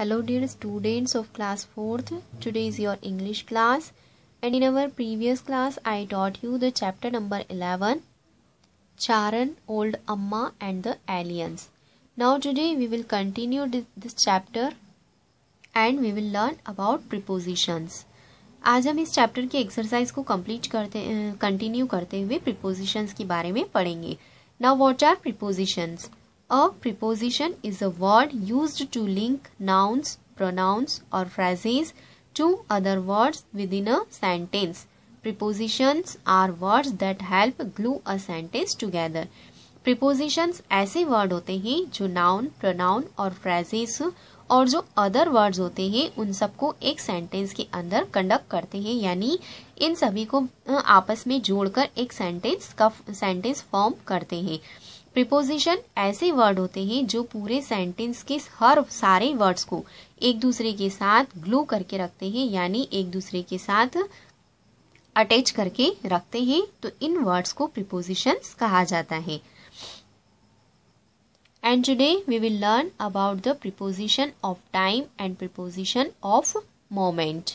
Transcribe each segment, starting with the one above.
Hello dear students of class 4th. Today is your English class and in our previous class I taught you the chapter number 11, Charan, Old Amma and the Aliens. Now today we will continue this chapter and we will learn about prepositions. आज हम इस chapter की exercise को continue करते हुए prepositions के बारे में पढ़ेंगे. Now what are prepositions? A preposition is a word used to link nouns, pronouns or phrases to other words within a sentence. Prepositions are words that help glue a sentence together. Prepositions ऐसे word होते हैं जो noun, pronoun और phrases और जो other words होते हैं उन सबको एक sentence के अंदर conduct करते हैं, यानी इन सभी को आपस में जोड़कर एक sentence form करते हैं. प्रीपोजिशन ऐसे वर्ड होते हैं जो पूरे सेंटेंस के हर सारे वर्ड्स को एक दूसरे के साथ ग्लू करके रखते हैं, यानी एक दूसरे के साथ अटैच करके रखते हैं. तो इन वर्ड्स को प्रीपोजिशंस कहा जाता है. And today we will learn about the preposition of time and preposition of moment.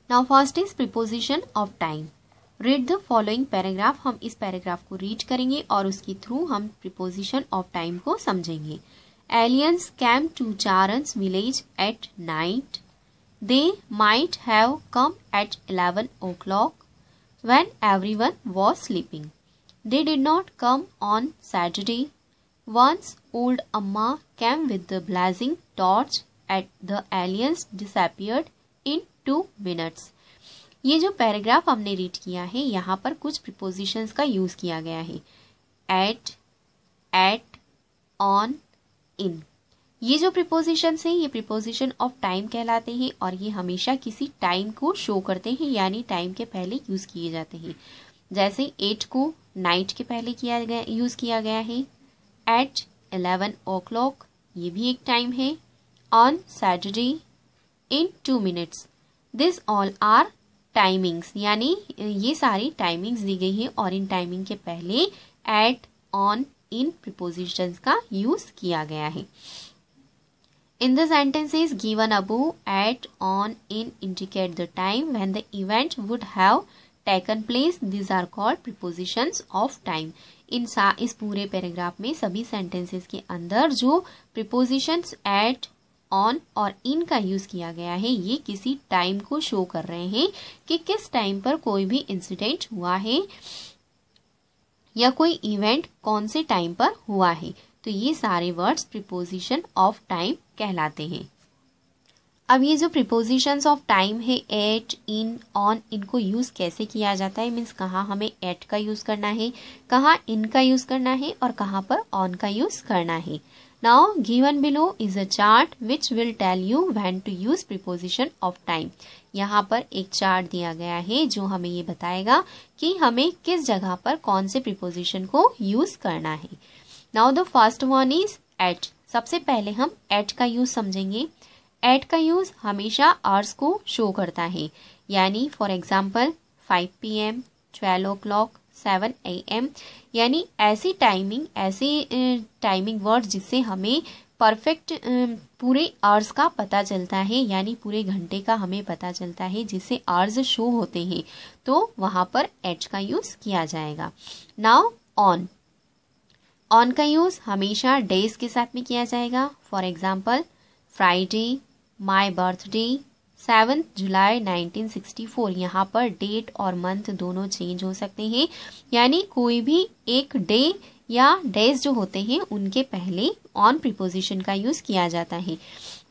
Now first is preposition of time. Read the following paragraph. हम इस पैराग्राफ को रीड करेंगे और उसके थ्रू हम प्रीपोजिशन ऑफ टाइम को समझेंगे. Aliens came to Charan's village at night. They might have come at 11 o'clock when everyone was sleeping. They did not come on Saturday. Once old Amma came with the blazing torch and the aliens disappeared in 2 minutes. ये जो paragraph हमने read किया है यहाँ पर कुछ prepositions का use किया गया है. एट, ऑन, इन. ये जो प्रीपोजिशंस हैं ये प्रीपोजिशन ऑफ टाइम कहलाते हैं और ये हमेशा किसी टाइम को शो करते हैं, यानी टाइम के पहले यूज किए जाते हैं. जैसे 8 को नाइट के पहले यूज किया गया है. एट 11 o'clock ये भी एक टाइम है. On Saturday, in 2 minutes. This all are timings, यानी ये सारी टाइमिंग्स दी गई है और इन टाइमिंग के पहले एट, ऑन, इन प्रीपोजिशंस का यूज किया गया है. In the sentences given above, at, on, in indicate the time when the event would have taken place. These are called prepositions of time. इस पूरे पैराग्राफ में सभी सेंटेंसेस के अंदर जो प्रीपोजिशंस एट, ऑन और इन का यूज किया गया है ये किसी टाइम को शो कर रहे हैं कि किस टाइम पर कोई भी इंसिडेंट हुआ है या कोई इवेंट कौन से टाइम पर हुआ है. तो ये सारे वर्ड्स प्रीपोजिशन ऑफ टाइम कहलाते हैं. अब ये जो प्रीपोजिशंस ऑफ टाइम है एट, इन, ऑन, इनको यूज कैसे किया जाता है, मीन्स कहाँ हमें एट का यूज करना है, कहाँ इन का यूज करना है और कहाँ पर ऑन का यूज करना है. Now given below is a chart which will tell you when to use preposition of time. यहाँ पर एक चार्ट दिया गया है जो हमें ये बताएगा कि हमें किस जगह पर कौन से preposition को यूज करना है. Now the first one is at. सबसे पहले हम at का यूज समझेंगे. at का यूज हमेशा hours को शो करता है, यानी for example 5 PM, 12 o'clock, 7 AM, यानी ऐसी टाइमिंग वर्ड जिससे हमें परफेक्ट पूरे आवर्स का पता चलता है, यानी पूरे घंटे का हमें पता चलता है जिससे आवर्स शो होते हैं, तो वहां पर एट का यूज किया जाएगा. Now on. ऑन का यूज हमेशा डेज के साथ में किया जाएगा. For example Friday, my birthday, 7 जुलाई 1964. यहाँ पर डेट और मंथ दोनों चेंज हो सकते हैं, यानी कोई भी एक डे या डेज जो होते हैं उनके पहले ऑन प्रीपोजिशन का यूज किया जाता है.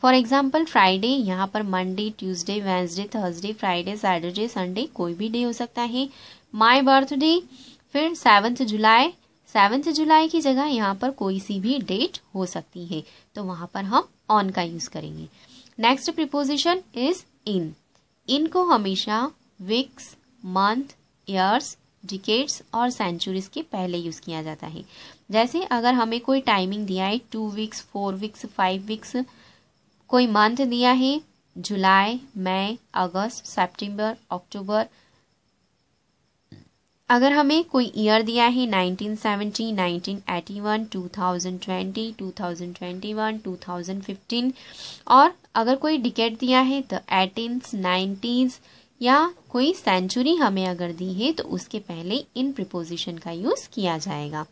फॉर एग्जाम्पल फ्राइडे, यहाँ पर Monday, Tuesday, Wednesday, Thursday, Friday, Saturday, Sunday कोई भी डे हो सकता है. माई बर्थडे, फिर 7 जुलाई. 7 जुलाई की जगह यहाँ पर कोई सी भी डेट हो सकती है, तो वहां पर हम ऑन का यूज करेंगे. Next preposition is in. In को हमेशा वीक्स, मंथ, ईयर्स, डिकेड्स और सेंचुरीज के पहले यूज किया जाता है. जैसे अगर हमें कोई टाइमिंग दिया है 2 weeks, 4 weeks, 5 weeks, कोई मंथ दिया है जुलाई, मई, अगस्त, सितंबर, अक्टूबर, अगर हमें कोई ईयर दिया है 1970, 1981, 2020, 2021, 2015 और अगर कोई डिकेड दिया है तो 18s, 90s या कोई सेंचुरी हमें अगर दी है तो उसके पहले इन प्रीपोजिशन का यूज किया जाएगा।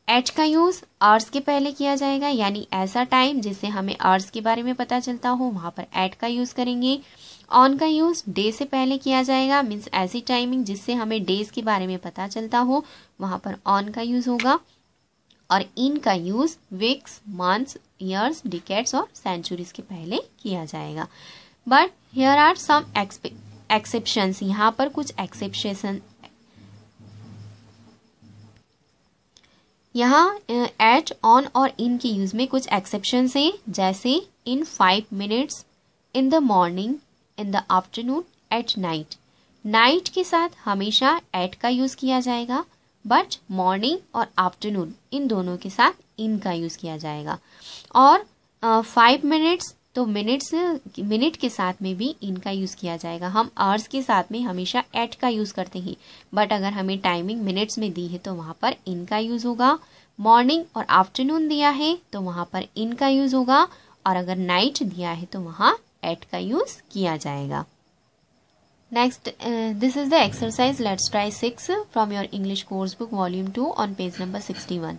एट का यूज आवर्स के पहले किया जाएगा, यानी ऐसा टाइम जिससे हमें आवर्स के बारे में पता चलता हो वहां पर एट का यूज करेंगे। ऑन का यूज डे से पहले किया जाएगा, मीन्स ऐसी टाइमिंग जिससे हमें डेज के बारे में पता चलता हो वहां पर ऑन का यूज होगा। और इन का use weeks, months, years, decades और सेंचुरीज के पहले किया जाएगा। But here are some exceptions, यहाँ पर कुछ एक्सेप्शन, यहाँ एट, ऑन और इन के यूज में कुछ एक्सेप्शंस हैं, जैसे इन 5 minutes, in the morning, in the afternoon, at night. Night के साथ हमेशा एट का यूज किया जाएगा, बट मॉर्निंग और आफ्टरनून इन दोनों के साथ इन का यूज किया जाएगा। और 5 minutes तो मिनट के साथ में भी इनका यूज किया जाएगा। हम आवर्स के साथ में हमेशा एट का यूज करते हैं, बट अगर हमें टाइमिंग मिनट्स में दी है तो वहां पर इनका यूज होगा। मॉर्निंग और आफ्टरनून दिया है तो वहां पर इनका यूज होगा, और अगर नाइट दिया है तो वहां एट का यूज किया जाएगा। Next, this is the exercise, let's try 6 from your English course book volume 2 on page number 61.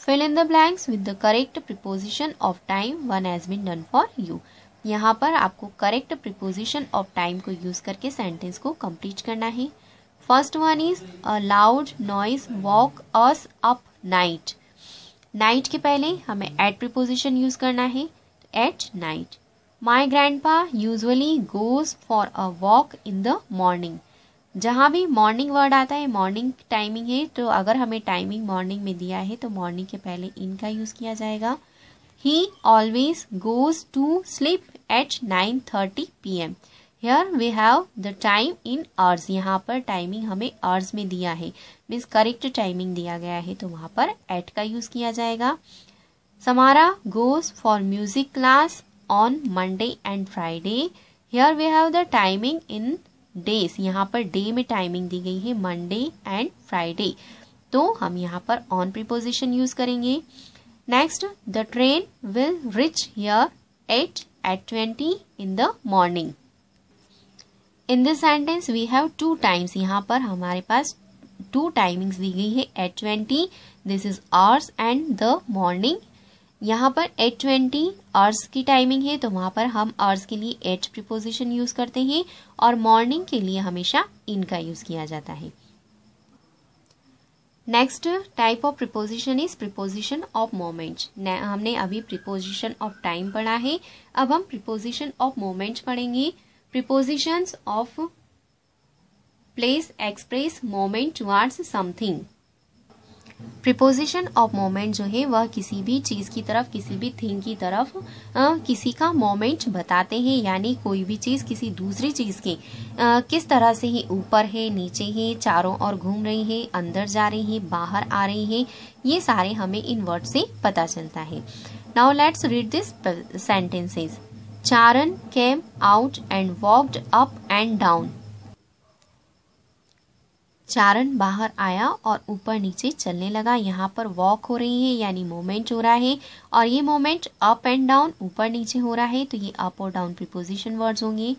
Fill in the blanks with the correct preposition of time. One has been done for you. यहाँ पर आपको correct preposition of time को use करके sentence को complete करना है। First one is a loud noise walk us up night. Night के पहले हमें एट प्रीपोजिशन यूज करना है, at night. My grandpa usually goes for a walk in the morning. जहाँ भी मॉर्निंग वर्ड आता है, मॉर्निंग टाइमिंग है, तो अगर हमें टाइमिंग मॉर्निंग में दिया है तो मॉर्निंग के पहले इनका यूज किया जाएगा। He always goes to sleep at 9:30 PM. Here we have the time in hours. यहाँ पर टाइमिंग हमें आवर्स में दिया है, मीन्स करेक्ट टाइमिंग दिया गया है तो वहां पर एट का यूज किया जाएगा। Samara goes for music class on Monday and Friday. Here we have the timing in days. यहाँ पर डे में टाइमिंग दी गई है, मंडे एंड फ्राइडे, तो हम यहाँ पर ऑन प्रीपोजिशन यूज करेंगे। Next, the train will rich here at 20 in the morning. In this sentence we have two times. यहाँ पर हमारे पास two timings दी गई है, at 20, this is hours and the morning. यहाँ पर 8:20 आवर्स की टाइमिंग है तो वहां पर हम आवर्स के लिए एट प्रीपोजिशन यूज करते हैं, और मॉर्निंग के लिए हमेशा इन का यूज किया जाता है। Next type of preposition is preposition of moment. हमने अभी प्रीपोजिशन ऑफ टाइम पढ़ा है, अब हम प्रीपोजिशन ऑफ मोमेंट पढ़ेंगे। Prepositions of place express moment towards something. Preposition of moment जो है वह किसी भी चीज की तरफ, किसी भी थिंग की तरफ किसी का मोमेंट बताते हैं, यानी कोई भी चीज किसी दूसरी चीज के किस तरह से ही ऊपर है, नीचे है, चारों ओर घूम रही है, अंदर जा रही है, बाहर आ रही है, ये सारे हमें इन वर्ड से पता चलता है। Now let's read this sentences. Charan came out and walked up and down. Charan बाहर आया और ऊपर नीचे चलने लगा। यहाँ पर वॉक हो रही है यानी मूवमेंट हो रहा है, और ये मूवमेंट अप एंड डाउन, ऊपर नीचे हो रहा है, तो ये अप और डाउन प्रीपोजिशन वर्ड्स होंगे।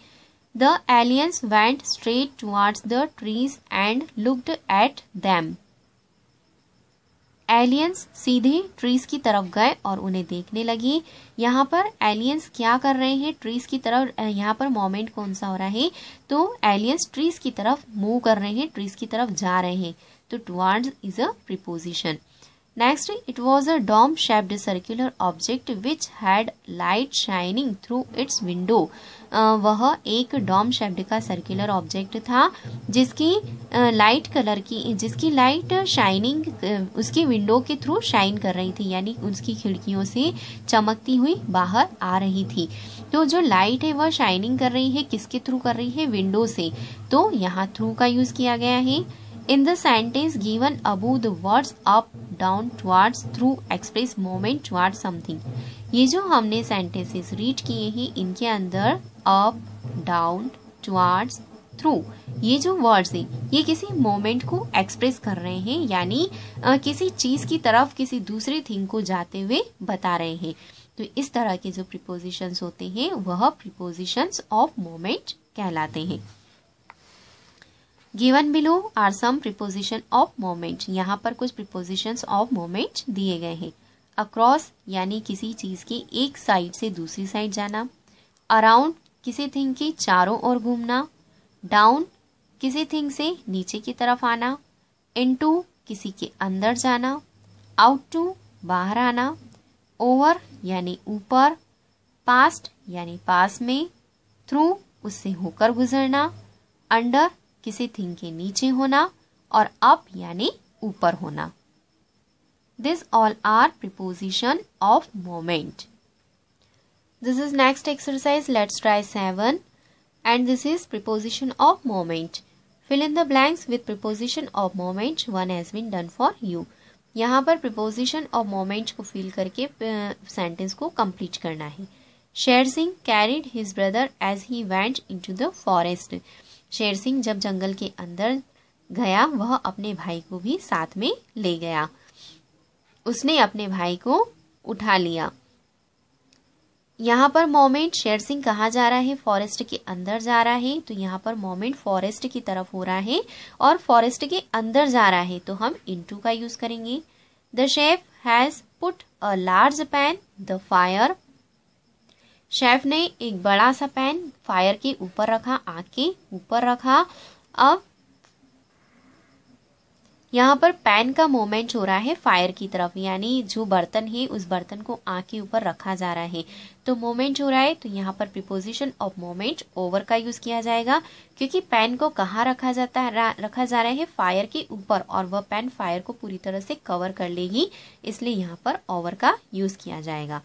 The aliens went straight towards the trees and looked at them. Aliens सीधे ट्रीज की तरफ गए और उन्हें देखने लगे। यहाँ पर एलियंस क्या कर रहे हैं, ट्रीज की तरफ। यहाँ पर मोमेंट कौन सा हो रहा है, तो एलियंस ट्रीज की तरफ मूव कर रहे हैं, ट्रीज की तरफ जा रहे हैं, तो towards is a preposition. Next, it was a dome shaped circular object which had light shining through its window. वह एक डोम शेप्ड का सर्कुलर ऑब्जेक्ट था जिसकी लाइट कलर की, जिसकी लाइट शाइनिंग उसकी विंडो के थ्रू शाइन कर रही थी, यानी उसकी खिड़कियों से चमकती हुई बाहर आ रही थी। तो जो लाइट है वह शाइनिंग कर रही है, किसके थ्रू कर रही है, विंडो से, तो यहाँ थ्रू का यूज किया गया है। In the sentence given above, the words up, down, towards, through express movement towards something. ये जो हमने sentences read किए हैं, इनके अंदर up, down, towards, थ्रू, ये जो वर्ड्स हैं ये किसी मोमेंट को एक्सप्रेस कर रहे हैं, यानी किसी चीज की तरफ किसी दूसरी थिंग को जाते हुए बता रहे हैं। तो इस तरह के जो प्रीपोजिशंस होते हैं वह प्रीपोजिशंस ऑफ मोमेंट कहलाते हैं। Given below are some preposition of moment, यहाँ पर कुछ प्रीपोजिशंस ऑफ मोमेंट दिए गए हैं। अक्रॉस यानी किसी चीज की एक साइड से दूसरी साइड जाना। अराउंड किसी थिंग के चारों ओर घूमना। डाउन किसी थिंग से नीचे की तरफ आना। इनटू किसी के अंदर जाना। आउट टू बाहर आना। ओवर यानी ऊपर। पास्ट यानी पास में। थ्रू उससे होकर गुजरना। अंडर किसी थिंग के नीचे होना। और अप यानी ऊपर होना। This all are preposition of moment. This is next exercise. Let's try 7. And this is preposition of moment. Fill in the blanks with preposition of moment. One has been done for you. यहाँ पर preposition of moment को fill करके sentence को complete करना है। Sher Singh carried his brother as he went into the forest. Sher Singh जब जंगल के अंदर गया वह अपने भाई को भी साथ में ले गया। उसने अपने भाई को उठा लिया। यहाँ पर मोमेंट शेर सिंह कहाँ जा रहा है, फॉरेस्ट के अंदर जा रहा है, तो यहाँ पर मोमेंट फॉरेस्ट की तरफ हो रहा है और फॉरेस्ट के अंदर जा रहा है, तो हम इनटू का यूज करेंगे। The chef has put a large pan the fire. Chef ने एक बड़ा सा पैन फायर के ऊपर रखा, आग के ऊपर रखा। अब यहाँ पर पैन का मोमेंट हो रहा है फायर की तरफ, यानी जो बर्तन है उस बर्तन को आग के ऊपर रखा जा रहा है, तो मोमेंट हो रहा है। तो यहाँ पर प्रीपोजिशन ऑफ मोमेंट ओवर का यूज किया जाएगा, क्योंकि पैन को कहाँ रखा जा रहा है फायर के ऊपर, और वह पैन फायर को पूरी तरह से कवर कर लेगी, इसलिए यहाँ पर ओवर का यूज किया जाएगा।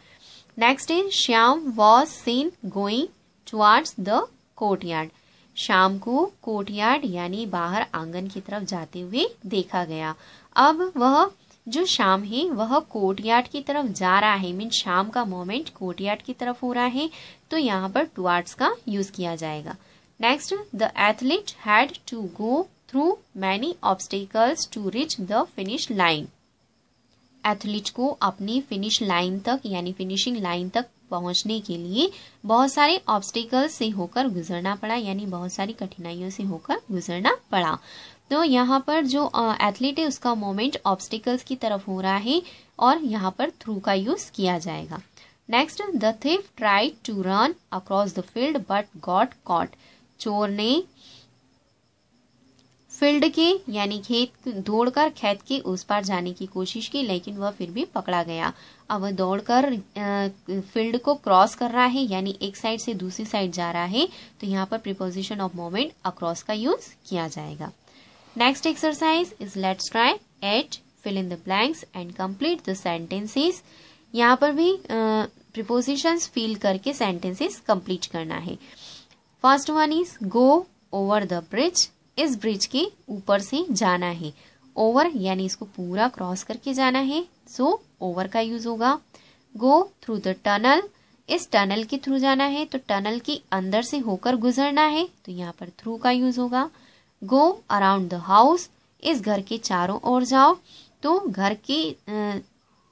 Next is Shyam was seen going towards the courtyard. शाम को कोर्टयार्ड यानी बाहर आंगन की तरफ जाते हुए देखा गया। अब वह जो शाम है वह कोर्टयार्ड की तरफ जा रहा है, मीन शाम का मोमेंट कोर्टयार्ड की तरफ हो रहा है, तो यहाँ पर टुवर्ड्स का यूज किया जाएगा। Next, the athlete had to go through many obstacles to reach the finish line. एथलीट को अपनी फिनिश लाइन तक यानी फिनिशिंग लाइन तक पहुंचने के लिए बहुत सारे ऑब्स्टिकल्स से होकर गुजरना पड़ा, यानी बहुत सारी कठिनाइयों से होकर गुजरना पड़ा। तो यहाँ पर जो एथलीट है उसका मोमेंट ऑब्स्टिकल्स की तरफ हो रहा है और यहाँ पर थ्रू का यूज किया जाएगा। Next, the thief tried to run across the field but got caught. चोर ने फील्ड के यानी खेत दौड़कर खेत के उस पार जाने की कोशिश की, लेकिन वह फिर भी पकड़ा गया। अब वह दौड़कर फील्ड को क्रॉस कर रहा है, यानी एक साइड से दूसरी साइड जा रहा है, तो यहाँ पर प्रीपोजिशन ऑफ मोमेंट अक्रॉस का यूज किया जाएगा। Next exercise is let's try 8 fill in the blanks and complete the sentences. यहाँ पर भी प्रीपोजिशंस फिल करके सेंटेंसेस कंप्लीट करना है। First one is go over the bridge. इस ब्रिज के ऊपर से जाना है। ओवर यानी इसको पूरा क्रॉस करके जाना है, सो ओवर का यूज होगा। Go through the tunnel. इस टनल के थ्रू जाना है, तो टनल के अंदर से होकर गुजरना है, तो यहाँ पर थ्रू का यूज होगा। गो अराउंड द हाउस। इस घर के चारों ओर जाओ, तो घर के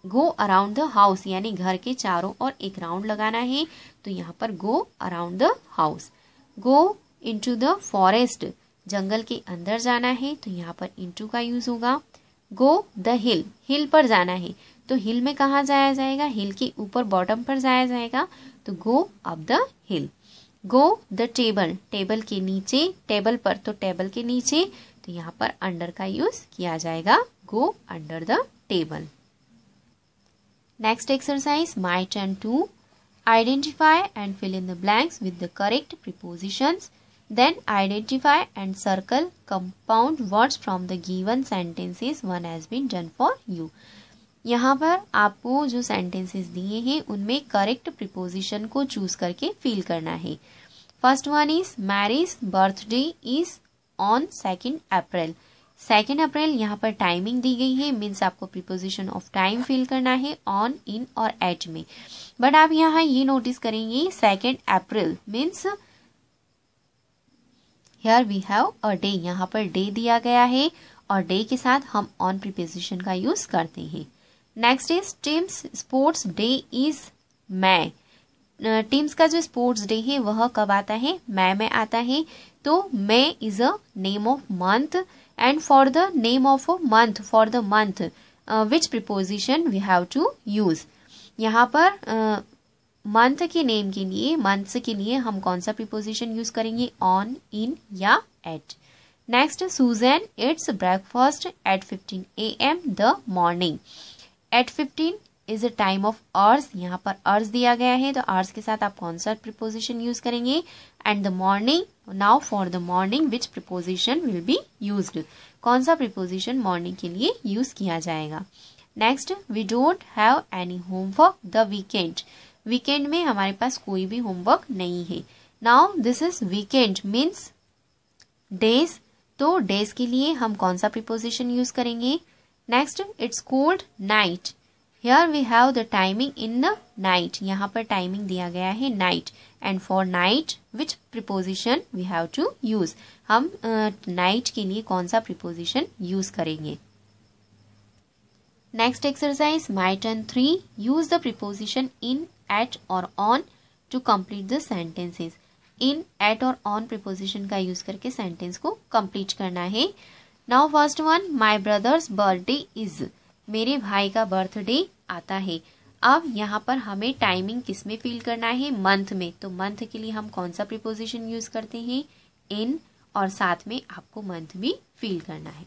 गो अराउंड द हाउस यानी घर के चारों ओर एक राउंड लगाना है, तो यहाँ पर go around the house. Go into the forest. जंगल के अंदर जाना है, तो यहाँ पर इनटू का यूज होगा। गो द हिल। हिल पर जाना है, तो हिल में कहाँ जाया जाएगा, हिल के ऊपर बॉटम पर जाया जाएगा, तो go up the hill. Go the table. Table के नीचे, टेबल पर तो टेबल के नीचे, तो यहाँ पर अंडर का यूज किया जाएगा। Go under the table. Next exercise my turn 2। Identify and fill in the blanks with the correct prepositions. Then identify and circle compound words from the given sentences. One has been done for you. यहाँ पर आपको जो sentences दिए हैं उनमें correct preposition को choose करके fill करना है। First one is Mary's birthday is on 2nd April. 2nd April यहाँ पर टाइमिंग दी गई है, मीन्स आपको preposition of time fill करना है on, in और at में। बट आप यहाँ ये नोटिस करेंगे 2nd April means here we have a day, यहाँ पर डे दिया गया है और डे के साथ हम ऑन प्रीपोजिशन का यूज करते हैं। Next is teams sports day is May. Teams का जो स्पोर्ट्स डे है वह कब आता है, मई में आता है। तो May is a name of month and for the name of a month, for the month which preposition we have to use. यहाँ पर मंथ के नेम के लिए, मंथ्स के लिए हम कौन सा प्रीपोजिशन यूज करेंगे, ऑन, इन या at. Next, Susan it's breakfast at 15 AM the morning. At 15 is a time of hours, यहाँ पर आवर्स दिया गया है तो आवर्स के साथ आप कौन सा प्रीपोजिशन यूज करेंगे, and the morning, now for the morning which preposition will be used, कौन सा प्रीपोजिशन मॉर्निंग के लिए यूज किया जाएगा। Next, we don't have any homework the weekend. Weekend में हमारे पास कोई भी होमवर्क नहीं है। Now this is weekend means days, तो डेज के लिए हम कौन सा प्रीपोजिशन यूज करेंगे। Next, it's cold night. Here we have the timing in the night, यहाँ पर टाइमिंग दिया गया है night, and for night which preposition we have to use, हम नाइट के लिए कौन सा प्रीपोजिशन यूज करेंगे। Next exercise, my turn 3, use the preposition in, at और on to complete the sentences. In, at और ऑन प्रीपोजिशन का use करके सेंटेंस को कंप्लीट करना है। Now first one, my brother's birthday is, मेरे भाई का बर्थडे आता है। अब यहाँ पर हमें टाइमिंग किस में फील करना है, मंथ में, तो मंथ के लिए हम कौन सा प्रीपोजिशन यूज करते हैं, इन, और साथ में आपको मंथ भी फील करना है।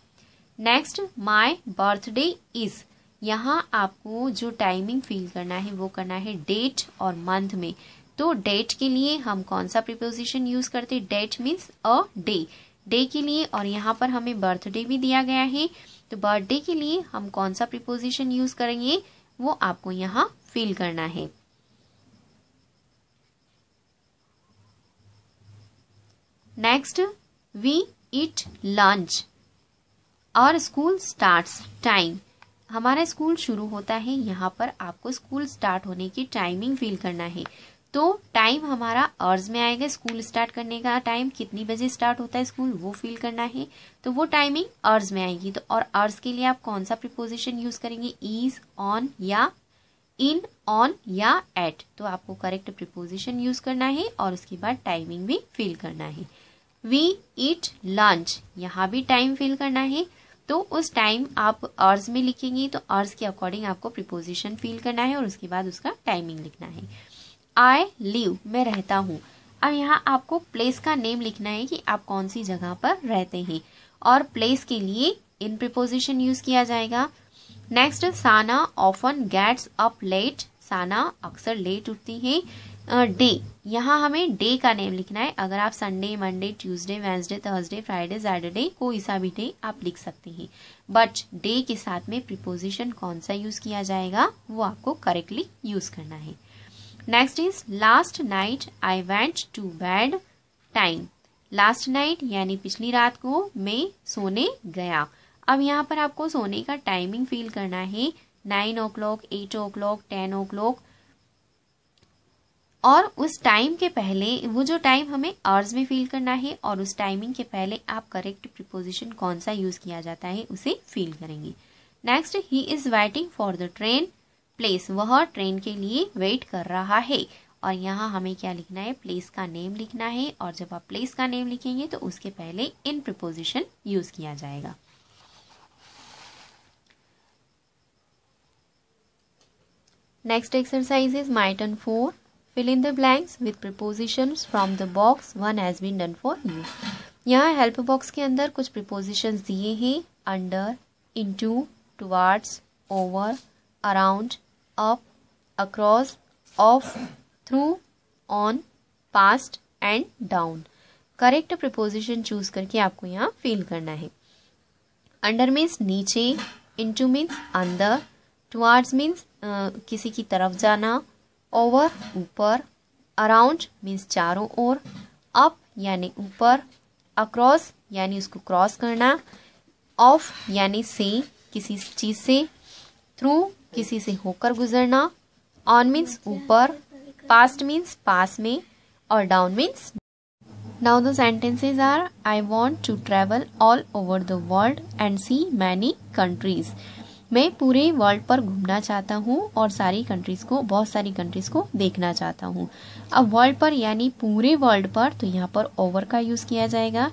नेक्स्ट, माई बर्थडे इज, यहाँ आपको जो टाइमिंग फील करना है वो करना है डेट और मंथ में, तो डेट के लिए हम कौन सा प्रीपोजिशन यूज करते हैं, that means a day, day के लिए, और यहाँ पर हमें बर्थडे भी दिया गया है तो बर्थडे के लिए हम कौन सा प्रीपोजिशन यूज करेंगे वो आपको यहाँ फील करना है। नेक्स्ट, वी ईट लंच, और स्कूल स्टार्ट्स टाइम, हमारा स्कूल शुरू होता है, यहाँ पर आपको स्कूल स्टार्ट होने की टाइमिंग फील करना है, तो टाइम हमारा आवर्स में आएगा, स्कूल स्टार्ट करने का टाइम कितनी बजे स्टार्ट होता है स्कूल वो फील करना है, तो वो टाइमिंग आवर्स में आएगी। तो और आवर्स के लिए आप कौन सा प्रीपोजिशन यूज करेंगे, इज, ऑन या इन, ऑन या एट, तो आपको करेक्ट प्रीपोजिशन यूज करना है और उसके बाद टाइमिंग भी फील करना है। वी ईट लंच, यहाँ भी टाइम फील करना है, तो उस टाइम आप आवर्स में लिखेंगे तो आवर्स के अकॉर्डिंग आपको प्रीपोजिशन फील करना है और उसके बाद उसका टाइमिंग लिखना है। आई लिव, मैं रहता हूँ, अब यहाँ आपको प्लेस का नेम लिखना है कि आप कौन सी जगह पर रहते हैं, और प्लेस के लिए इन प्रीपोजिशन यूज किया जाएगा। नेक्स्ट, साना ऑफन गेट्स अप लेट, साना अक्सर लेट उठती है। डे, यहाँ हमें डे का नेम लिखना है, अगर आप Sunday, Monday, Tuesday, Wednesday, Thursday, Friday, Saturday कोई सा भी डे आप लिख सकते हैं, बट डे के साथ में प्रीपोजिशन कौन सा यूज किया जाएगा वो आपको करेक्टली यूज करना है। Next is last night I went to bed time, last night यानी पिछली रात को मैं सोने गया। अब यहाँ पर आपको सोने का टाइमिंग फील करना है, 9 o'clock, 8 o'clock, 10 o'clock, और उस टाइम के पहले वो जो टाइम हमें आवर्स में फील करना है और उस टाइमिंग के पहले आप करेक्ट प्रीपोजिशन कौन सा यूज किया जाता है उसे फील करेंगे। Next, he is waiting for the train, place, वह ट्रेन के लिए वेट कर रहा है, और यहाँ हमें क्या लिखना है, प्लेस का नेम लिखना है, और जब आप प्लेस का नेम लिखेंगे तो उसके पहले इन प्रीपोजिशन यूज किया जाएगा। Next exercise is my turn 4, fill in the blanks with prepositions from the box one has been done for you। यहाँ हेल्प बॉक्स के अंदर कुछ prepositions दिए हैं, under, into, towards, over, around, up, across, off, through, on, past and down। Correct preposition choose करके आपको यहाँ fill करना है। अंडर मीन्स नीचे, into मीन्स अंदर, towards मीन्स किसी की तरफ जाना, ओवर ऊपर, अराउंड मीन्स चारों ओर, अप यानी ऊपर, अक्रॉस यानी उसको क्रॉस करना, ऑफ यानी से किसी चीज से, थ्रू किसी से होकर गुजरना, ऑन मीन्स ऊपर, पास्ट मीन्स पास में, और down means now the sentences are, I want to travel all over the world and see many countries. मैं पूरे वर्ल्ड पर घूमना चाहता हूँ और बहुत सारी कंट्रीज को देखना चाहता हूँ। अब वर्ल्ड पर यानी पूरे वर्ल्ड पर, तो यहाँ पर ओवर का यूज किया जाएगा।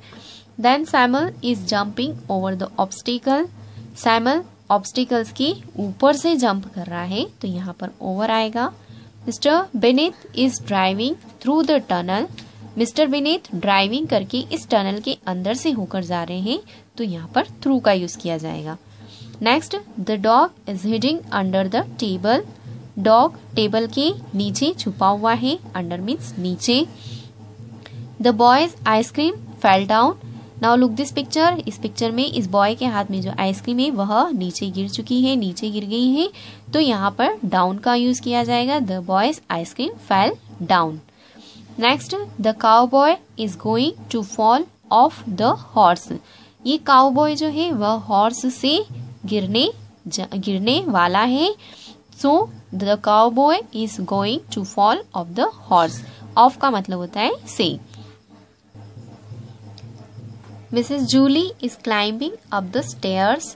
Then Samuel is jumping over the obstacle. Samuel obstacles के ऊपर से जंप कर रहा है, तो यहाँ पर ओवर आएगा। Mister beneath is driving through the tunnel. Mister beneath driving करके इस टनल के अंदर से होकर जा रहे हैं, तो यहाँ पर थ्रू का यूज किया जाएगा। Next, the dog is heading under the table. Dog table के नीचे छुपा हुआ है, अंडर मीन्स नीचे। The boys ice cream fell down. Now look this picture. इस पिक्चर में इस बॉय के हाथ में जो आइसक्रीम है वह नीचे गिर चुकी है, नीचे गिर गई है, तो यहाँ पर डाउन का यूज किया जाएगा। The boys ice cream fell down. Next, the cowboy is going to fall off the horse. ये काउबॉय जो है वह हॉर्स से गिरने वाला है। So the cowboy is going to fall off the horse. Off का मतलब होता है से। Mrs Julie is climbing up the stairs.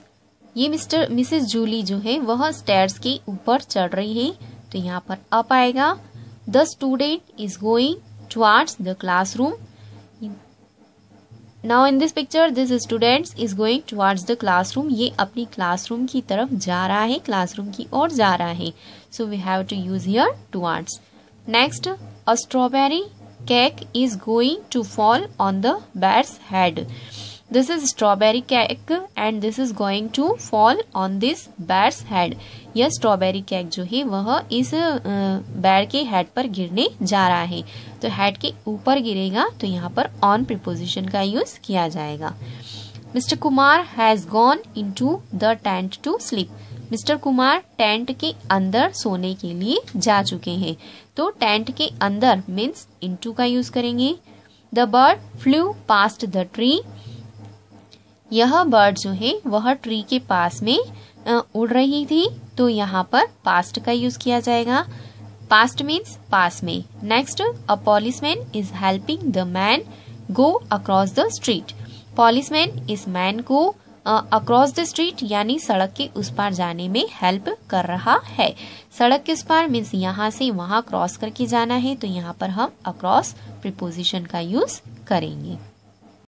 ये मिसेस जूली जो है वह स्टेयर्स के ऊपर चढ़ रही है, तो यहाँ पर अप आएगा। The student is going towards the classroom. Now in this picture this student is going towards the classroom. ये अपनी क्लासरूम की तरफ जा रहा है, क्लासरूम की ओर जा रहा है। So we have to use here towards. Next, a strawberry cake is going to fall on the bat's head. This is strawberry cake and this is going to fall on this bat's head. यह strawberry cake जो है वह इस bat के head पर गिरने जा रहा है, तो हेड के ऊपर गिरेगा, तो यहाँ पर ऑन प्रीपोजिशन का यूज किया जाएगा। Mr Kumar has gone into the tent to sleep. Mr Kumar tent के अंदर सोने के लिए जा चुके हैं, तो टेंट के अंदर मीन्स इनटू का यूज करेंगे। The bird flu past the tree. यह बर्ड जो है वह ट्री के पास में उड़ रही थी, तो यहाँ पर पास्ट का यूज किया जाएगा। पास्ट मीन्स पास में। Next, a policeman is helping the man go across the street. Policeman इस मैन को अक्रॉस द स्ट्रीट यानी सड़क के उस पार जाने में हेल्प कर रहा है। सड़क के उस पार मीन्स यहाँ से वहां क्रॉस करके जाना है, तो यहाँ पर हम अक्रॉस प्रीपोजिशन का यूज करेंगे।